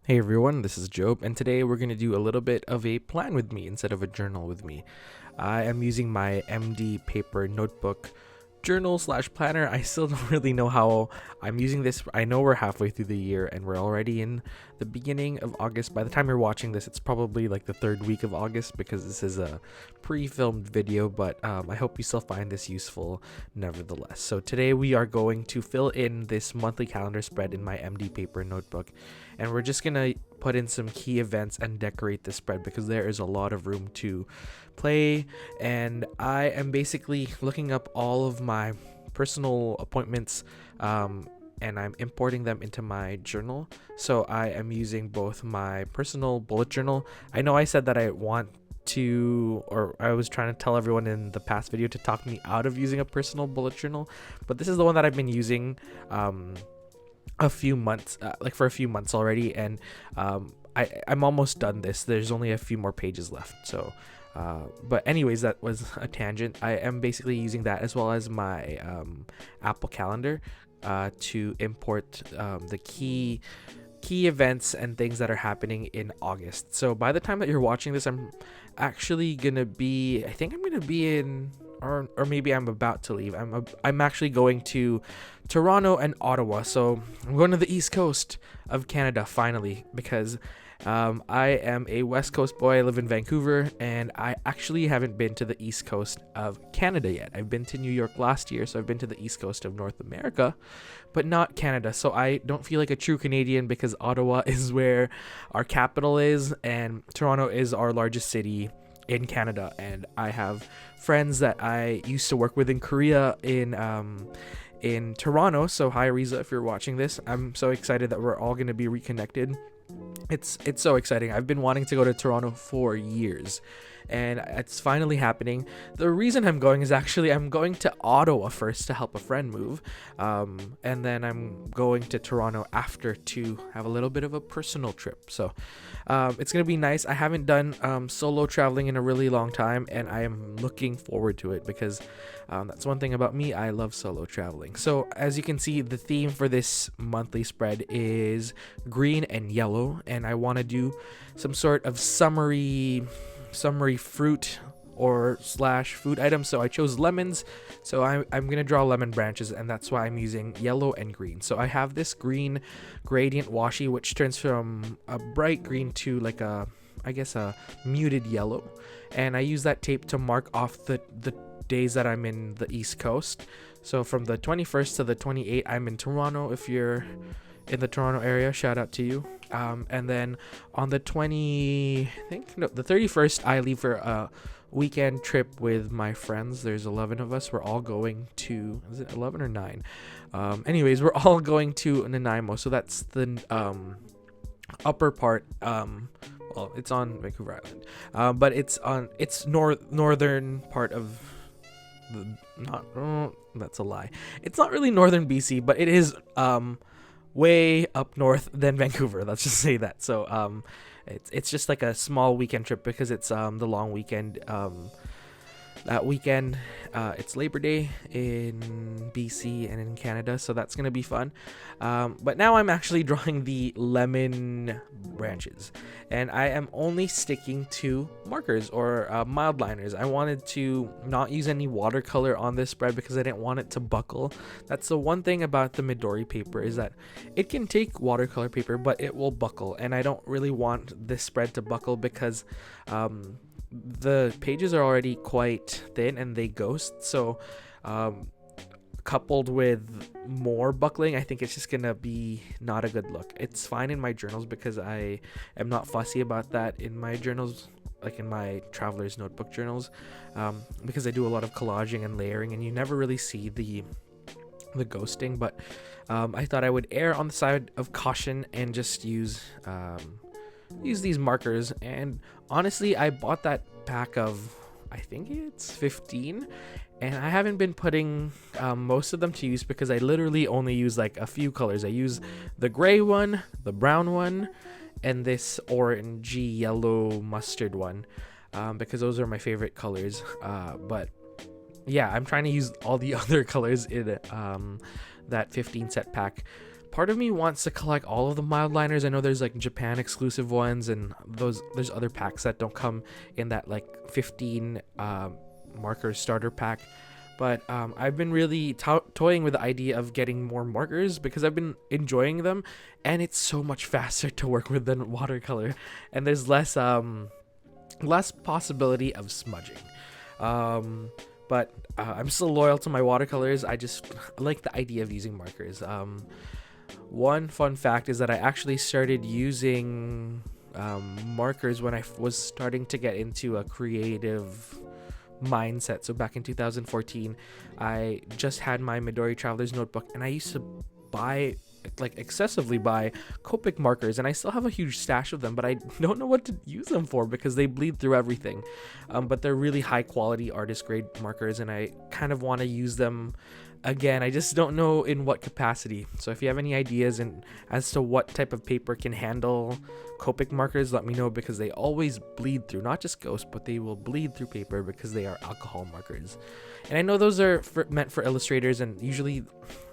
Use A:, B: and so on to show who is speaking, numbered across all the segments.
A: Hey everyone, this is Job, and today we're going to do a little bit of a plan with me instead of a journal with me. I am using my MD paper notebook journal slash planner. I still don't really know how I'm using this. I know we're halfway through the year and we're already in the beginning of August. By the time you're watching this, it's probably like the third week of August because this is a pre-filmed video, but I hope you still find this useful nevertheless. So today we are going to fill in this monthly calendar spread in my MD paper notebook, and we're just gonna put in some key events and decorate the spread because there is a lot of room to play. And I am basically looking up all of my personal appointments, and I'm importing them into my journal. So I am using both my personal bullet journal. I know I said that I want to, or I was trying to tell everyone in the past video to talk me out of using a personal bullet journal, but this is the one that I've been using a few months, for a few months already, and I'm almost done this. There's only a few more pages left. So but anyways, that was a tangent. I am basically using that as well as my Apple Calendar to import the key events and things that are happening in August. So by the time that you're watching this, I'm actually gonna be, I think I'm gonna be in, or maybe I'm about to leave. I'm actually going to Toronto and Ottawa. So I'm going to the East Coast of Canada finally, because I am a West Coast boy. I live in Vancouver, and I actually haven't been to the East Coast of Canada yet. I've been to New York last year, so I've been to the East Coast of North America, but not Canada. So I don't feel like a true Canadian because Ottawa is where our capital is, and Toronto is our largest city in Canada. And I have friends that I used to work with in Korea in Toronto. So hi Riza, if you're watching this, I'm so excited that we're all going to be reconnected. It's so exciting. I've been wanting to go to Toronto for years, and it's finally happening. The reason I'm going is actually I'm going to Ottawa first to help a friend move, and then I'm going to Toronto after to have a little bit of a personal trip. So it's gonna be nice. I haven't done solo traveling in a really long time, and I am looking forward to it because that's one thing about me. I love solo traveling. So as you can see, the theme for this monthly spread is green and yellow, and I want to do some sort of summery fruit or slash food items. So I chose lemons, so I'm gonna draw lemon branches, and that's why I'm using yellow and green. So I have this green gradient washi, which turns from a bright green to like a muted yellow, and I use that tape to mark off the days that I'm in the East Coast. So from the 21st to the 28th, I'm in Toronto. If you're in the Toronto area, shout out to you. And then on the 31st, I leave for a weekend trip with my friends. There's 11 of us. We're all going to, is it 11 or 9? Anyways, we're all going to Nanaimo. So that's the upper part. Well, it's on Vancouver Island, but it's northern part of that's a lie. It's not really northern BC, but it is way up north than Vancouver. Let's just say that. So it's just like a small weekend trip because it's the long weekend. That weekend, it's Labor Day in BC and in Canada, so that's gonna be fun. But now I'm actually drawing the lemon branches, and I am only sticking to markers or mild liners. I wanted to not use any watercolor on this spread because I didn't want it to buckle. That's the one thing about the Midori paper, is that it can take watercolor paper, but it will buckle, and I don't really want this spread to buckle because the pages are already quite thin and they ghost. So coupled with more buckling, I think it's just gonna be not a good look. It's fine in my journals because I am not fussy about that in my journals, like in my traveler's notebook journals, because I do a lot of collaging and layering, and you never really see the ghosting. But I thought I would err on the side of caution and just use these markers. And honestly, I bought that pack of, I think it's 15, and I haven't been putting most of them to use because I literally only use like a few colors. I use the gray one, the brown one, and this orangey yellow mustard one, because those are my favorite colors. But yeah, I'm trying to use all the other colors in that 15 set pack. part of me wants to collect all of the mild liners. I know there's like Japan exclusive ones, and there's other packs that don't come in that like 15 marker starter pack. But I've been really toying with the idea of getting more markers because I've been enjoying them, and it's so much faster to work with than watercolor, and there's less possibility of smudging. But I'm still loyal to my watercolors. I just like the idea of using markers. One fun fact is that I actually started using markers when I was starting to get into a creative mindset. So back in 2014, I just had my Midori Traveler's Notebook, and I used to excessively buy Copic markers, and I still have a huge stash of them, but I don't know what to use them for because they bleed through everything. But they're really high quality artist grade markers, and I kind of want to use them again. I just don't know in what capacity. So if you have any ideas as to what type of paper can handle Copic markers, let me know, because they always bleed through, not just Ghost, but they will bleed through paper because they are alcohol markers. And I know those are meant for illustrators, and usually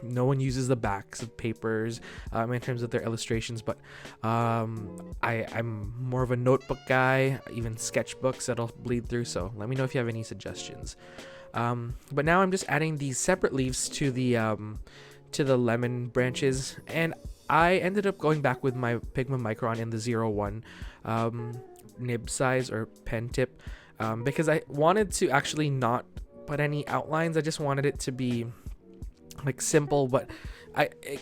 A: no one uses the backs of papers in terms of their illustrations, but I'm more of a notebook guy, even sketchbooks that'll bleed through, so let me know if you have any suggestions. But now I'm just adding these separate leaves to the lemon branches, and I ended up going back with my Pigma Micron in the 01 nib size or pen tip, because I wanted to actually not put any outlines. I just wanted it to be like simple, but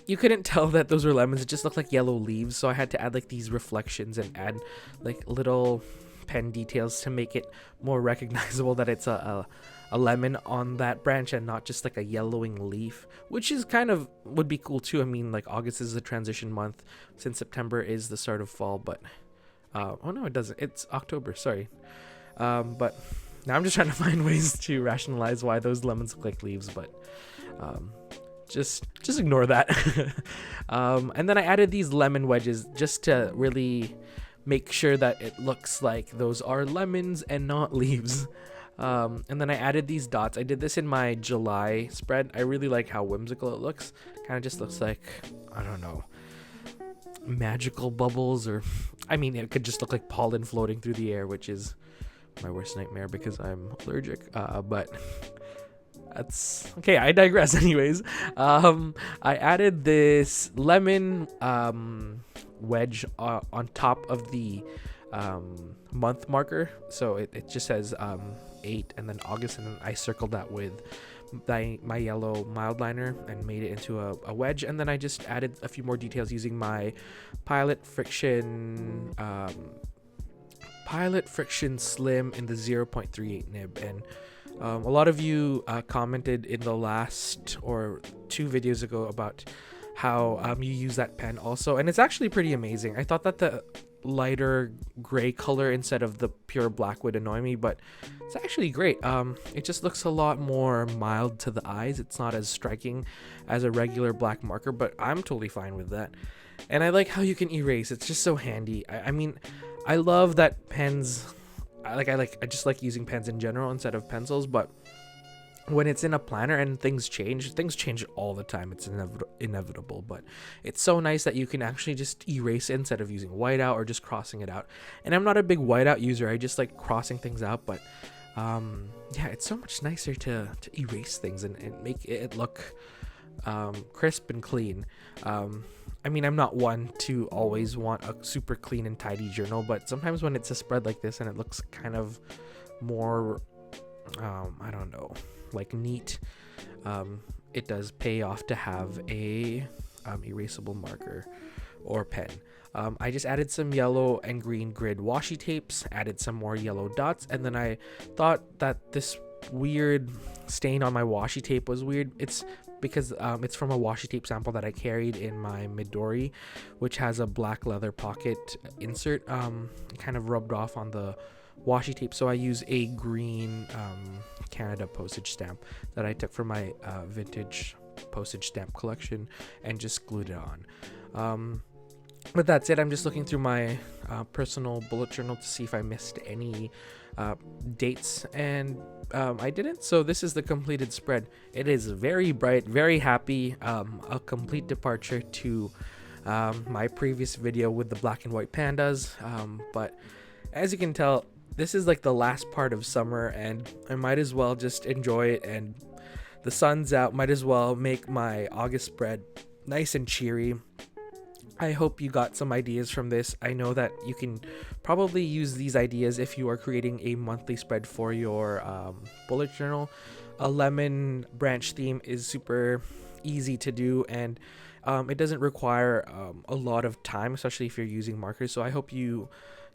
A: you couldn't tell that those were lemons. It just looked like yellow leaves, so I had to add like these reflections and add like little pen details to make it more recognizable that it's a lemon on that branch and not just like a yellowing leaf, which is kind of would be cool too. I mean, like August is a transition month since September is the start of fall, but oh no, it doesn't, it's October, sorry. But now I'm just trying to find ways to rationalize why those lemons look like leaves, but just ignore that. And then I added these lemon wedges just to really make sure that it looks like those are lemons and not leaves. And then I added these dots. I did this in my July spread. I really like how whimsical it looks. Kind of just looks like, I don't know, magical bubbles, or I mean, it could just look like pollen floating through the air, which is my worst nightmare because I'm allergic. But that's okay. I digress. Anyways, I added this lemon wedge on top of the month marker, so it just says 8 and then August, and then I circled that with my yellow mild liner and made it into a wedge, and then I just added a few more details using my Pilot Friction Slim in the 0.38 nib. And a lot of you commented in the last or 2 videos ago about how you use that pen also, and it's actually pretty amazing. I thought that the lighter gray color instead of the pure black would annoy me, but it's actually great. It just looks a lot more mild to the eyes. It's not as striking as a regular black marker, but I'm totally fine with that. And I like how you can erase. It's just so handy. I mean, I love that pens, I just like using pens in general instead of pencils, but when it's in a planner and things change all the time. It's inevitable, but it's so nice that you can actually just erase it instead of using whiteout or just crossing it out. And I'm not a big whiteout user. I just like crossing things out, but yeah, it's so much nicer to erase things and make it look crisp and clean. I mean, I'm not one to always want a super clean and tidy journal, but sometimes when it's a spread like this and it looks kind of more, I don't know, like neat, it does pay off to have a erasable marker or pen. I just added some yellow and green grid washi tapes, added some more yellow dots, and then I thought that this weird stain on my washi tape was weird. It's because it's from a washi tape sample that I carried in my Midori, which has a black leather pocket insert, kind of rubbed off on the washi tape, so I use a green Canada postage stamp that I took from my vintage postage stamp collection and just glued it on. But that's it. I'm just looking through my personal bullet journal to see if I missed any dates, and I didn't. So this is the completed spread. It is very bright, very happy, a complete departure to my previous video with the black and white pandas, but as you can tell, this is like the last part of summer, and I might as well just enjoy it, and the sun's out, might as well make my August spread nice and cheery. I hope you got some ideas from this. I know that you can probably use these ideas if you are creating a monthly spread for your bullet journal. A lemon branch theme is super easy to do, and it doesn't require a lot of time, especially if you're using markers. So I hope you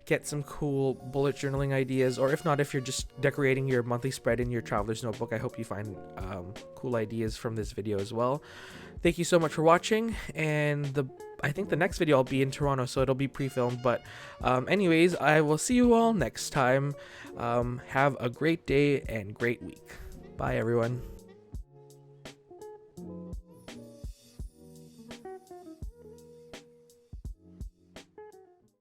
A: get some cool bullet journaling ideas, or if not, if you're just decorating your monthly spread in your traveler's notebook, I hope you find cool ideas from this video as well. Thank you so much for watching, and I think the next video I'll be in Toronto, so it'll be pre-filmed, but anyways, I will see you all next time. Have a great day and great week. Bye everyone.